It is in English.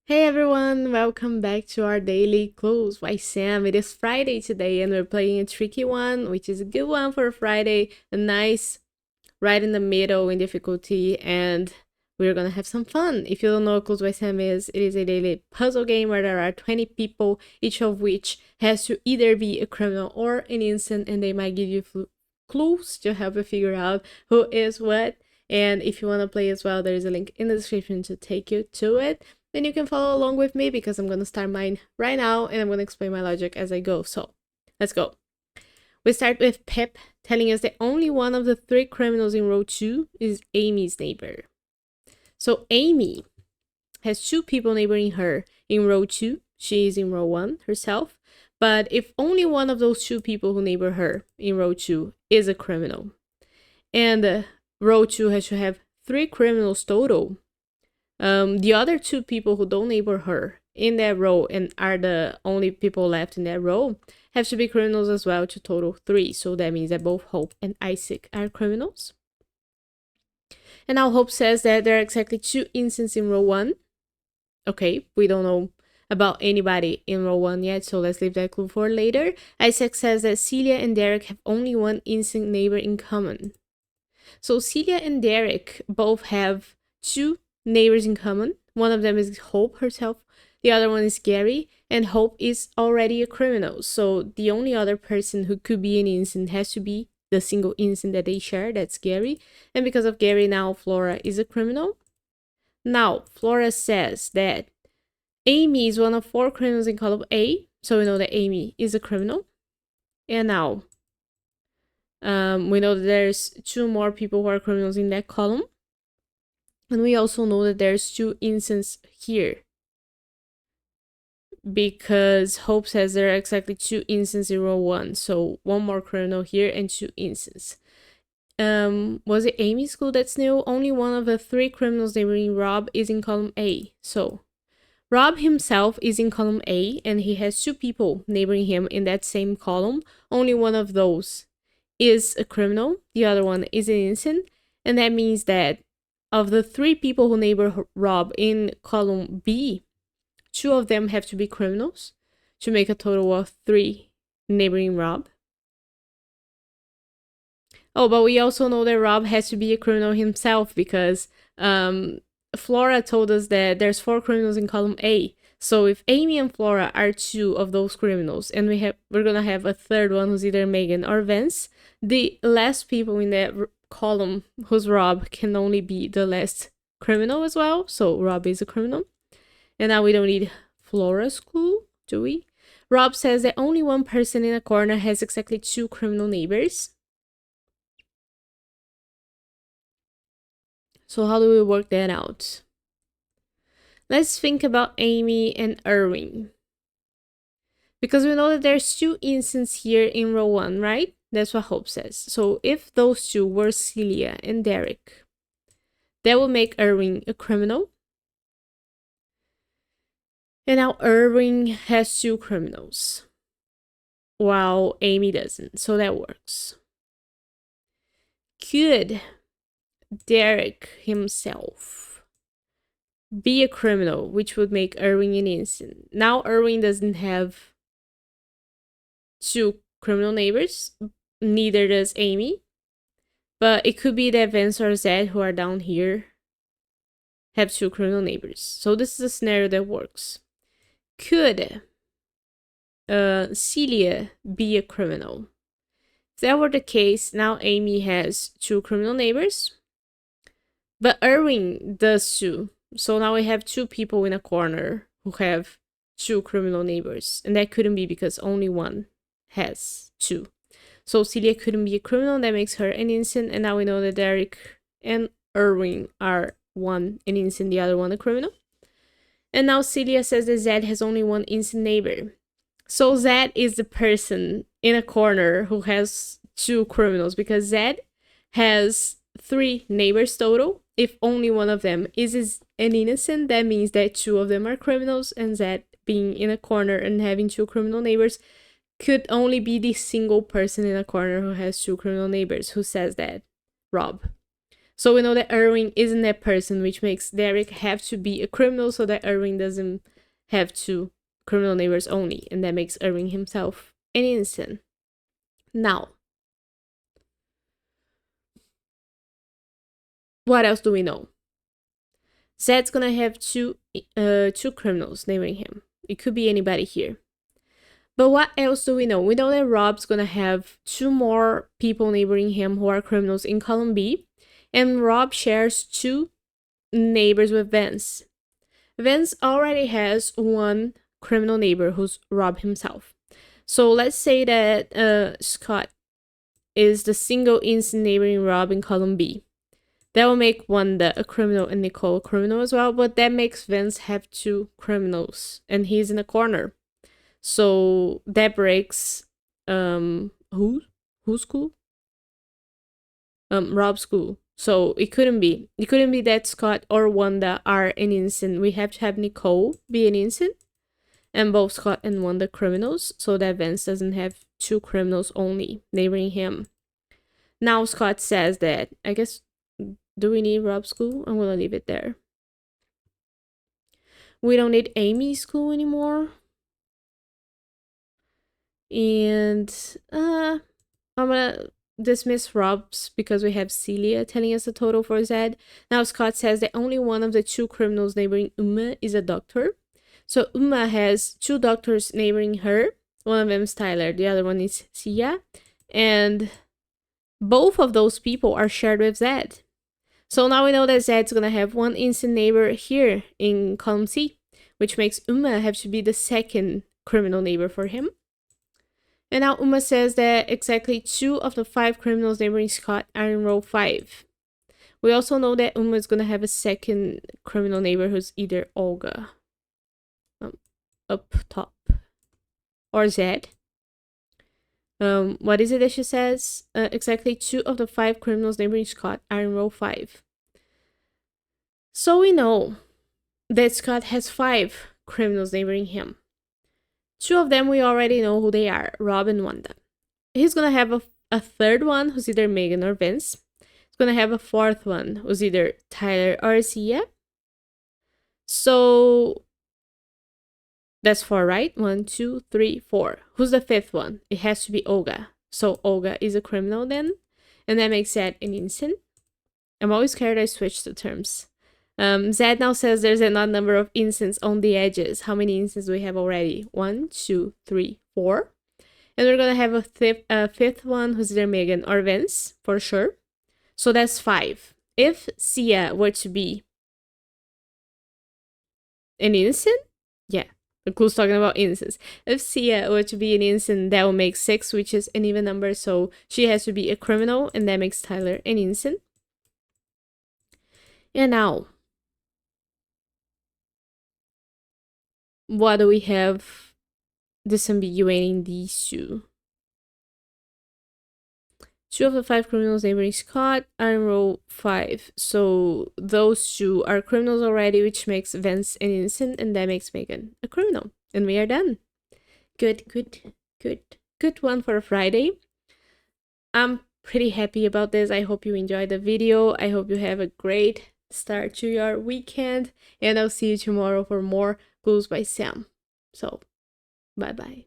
Hey everyone, welcome back to our daily clues by Sam. It is Friday today and we're playing a tricky one, which is a good one for a Friday, a nice right in the middle in difficulty, and we're gonna have some fun. If you don't know what Clues by Sam is, it is a daily puzzle game where there are 20 people, each of which has to either be a criminal or an innocent, and they might give you clues to help you figure out who is what. And if you want to play as well, there is a link in the description to take you to it. Then you can follow along with me because I'm going to start mine right now and I'm going to explain my logic as I go. So let's go. We start with Pip telling us that only one of the three criminals in row 2 is Amy's neighbor. So Amy has two people neighboring her in row 2. She is in row 1 herself. But if only one of those two people who neighbor her in row 2 is a criminal, and row 2 has to have 3 criminals total, the other two people who don't neighbor her in that row and are the only people left in that row have to be criminals as well to total 3. So that means that both Hope and Isaac are criminals. And now Hope says that there are exactly 2 innocents in row 1. Okay, we don't know about anybody in row 1 yet, so let's leave that clue for later. Isaac says that Celia and Derek have only one innocent neighbor in common. So Celia and Derek both have 2 neighbors in common. One of them is Hope herself, the other one is Gary, and Hope is already a criminal. So the only other person who could be an innocent has to be the single innocent that they share, that's Gary. And because of Gary, now Flora is a criminal. Now, Flora says that Amy is one of 4 criminals in column A, so we know that Amy is a criminal. And now, we know that there's 2 more people who are criminals in that column. And we also know that there's 2 innocents here, because Hope says there are exactly 2 innocents in row 1. So 1 more criminal here and 2 innocents. Was it Amy's clue that's new? Only one of the 3 criminals neighboring Rob is in column A. So Rob himself is in column A and he has 2 people neighboring him in that same column. Only one of those is a criminal, the other one is an innocent, and that means that of the 3 people who neighbor Rob in column B, 2 of them have to be criminals to make a total of 3 neighboring Rob. Oh, but we also know that Rob has to be a criminal himself because Flora told us that there's 4 criminals in column A. So if Amy and Flora are 2 of those criminals, and we're gonna have a third one who's either Megan or Vance, the last people in that column who's Rob can only be the last criminal as well. So Rob is a criminal. And now we don't need Flora's clue, do we? Rob says that only one person in a corner has exactly 2 criminal neighbors. So how do we work that out? Let's think about Amy and Erwin. Because we know that there's 2 innocents here in row 1, right? That's what Hope says. So if those 2 were Celia and Derek, that would make Erwin a criminal. And now Erwin has 2 criminals, while Amy doesn't. So that works. Could Derek himself be a criminal, which would make Erwin an innocent? Now Erwin doesn't have 2 criminal neighbors, neither does Amy. But it could be that Vance or Zed, who are down here, have 2 criminal neighbors. So this is a scenario that works. Could Celia be a criminal? If that were the case, now Amy has 2 criminal neighbors, but Erwin does too. So now we have 2 people in a corner who have 2 criminal neighbors, and that couldn't be because only one has 2. So Celia couldn't be a criminal, that makes her an innocent, and now we know that Derek and Erwin are one an innocent, the other one a criminal. And now Celia says that Zed has only one innocent neighbor. So Zed is the person in a corner who has 2 criminals, because Zed has 3 neighbors total. If only one of them is an innocent, that means that 2 of them are criminals, and Zed being in a corner and having 2 criminal neighbors could only be the single person in a corner who has 2 criminal neighbors. Who says that? Rob. So we know that Erwin isn't that person, which makes Derek have to be a criminal so that Erwin doesn't have two criminal neighbors only. And that makes Erwin himself an innocent. Now, what else do we know? Zed's gonna have two criminals neighboring him. It could be anybody here. But what else do we know? We know that Rob's gonna have two more people neighboring him who are criminals in column B. And Rob shares two neighbors with Vance. Vance already has one criminal neighbor who's Rob himself. So let's say that Scott is the single innocent neighboring Rob in column B. That will make Wanda a criminal and Nicole a criminal as well, but that makes Vance have two criminals, and he's in a corner. So that breaks whose school? Rob's school. So it couldn't be that Scott or Wanda are an innocent. We have to have Nicole be an innocent, and both Scott and Wanda criminals, so that Vance doesn't have two criminals only neighboring him. Now Scott says that, I guess, do we need Rob's school? I'm gonna leave it there. We don't need Amy's school anymore. And I'm gonna dismiss Rob's because we have Celia telling us the total for Zed. Now Scott says that only one of the two criminals neighboring Uma is a doctor. So Uma has two doctors neighboring her. One of them is Tyler, the other one is Sia. And both of those people are shared with Zed. So now we know that Zed's gonna have one innocent neighbor here in column C, which makes Uma have to be the second criminal neighbor for him. And now Uma says that exactly 2 of the 5 criminals neighboring Scott are in row 5. We also know that Uma is gonna have a second criminal neighbor who's either Olga, up top, or Zed. What is it that she says? Exactly 2 of the 5 criminals neighboring Scott are in row 5. So we know that Scott has 5 criminals neighboring him. 2 of them we already know who they are, Rob and Wanda. He's gonna have a third one who's either Megan or Vince. He's gonna have a fourth one who's either Tyler or Sia. So that's 4, right? 1, 2, 3, 4. Who's the 5th one? It has to be Olga. So Olga is a criminal then. And that makes Zed an innocent. I'm always scared I switch the terms. Zed now says there's an odd number of innocents on the edges. How many innocents do we have already? 1, 2, 3, 4. And we're gonna have a 5th one who's either Megan or Vince, for sure. So that's 5. If Sia were to be an innocent, yeah, the clue's talking about innocence. If Sia were to be an innocent, that will make 6, which is an even number. So she has to be a criminal, and that makes Tyler an innocent. And now, what do we have disambiguating these 2? 2 of the 5 criminals neighboring Scott are in row 5. So those 2 are criminals already, which makes Vance an innocent, and that makes Megan a criminal. And we are done. Good one for a Friday. I'm pretty happy about this. I hope you enjoyed the video. I hope you have a great start to your weekend. And I'll see you tomorrow for more Clues by Sam. So, bye-bye.